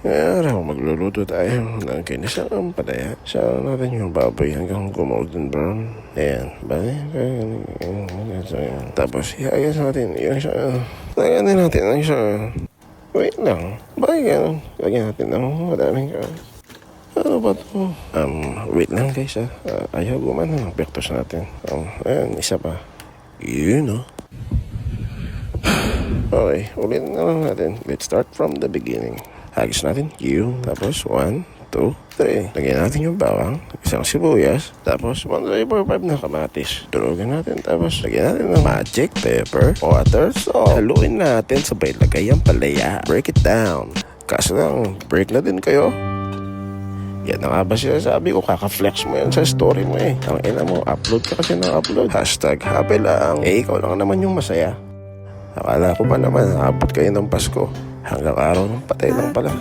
Araw, magluluto tayo ng kinisang palaya. Saan natin yung baboy hanggang golden brown. Ayan, tapos iayos natin yung isa. Lagyan din natin ang isa. Wait lang, bakit ganun? Lagyan natin ng madaming ka. Ano ba to? Wait lang guys ayaw gumana ng pektos natin. Ayan, isa pa. Yun Okay, ulit na lang natin. Let's start from the beginning. Hagis natin yung, tapos 1, 2, 3. Lagyan natin yung bawang, isang sibuyas, tapos 1, 2, 4, 5 na kamatis. Durugin natin, tapos lagyan natin ng magic pepper, water, salt. Haluin natin sabay lagay ang palaya. Break it down. Kaso lang, break na din kayo. Yan na nga ba sinasabi ko, kaka-flex mo yan sa story mo eh. Ang ina mo, upload ka kasi ng upload. Happy lang. Ikaw lang naman yung masaya. Akala ko pa naman, naabot kayo ng Pasko. Hanggang araw ng patay lang pala.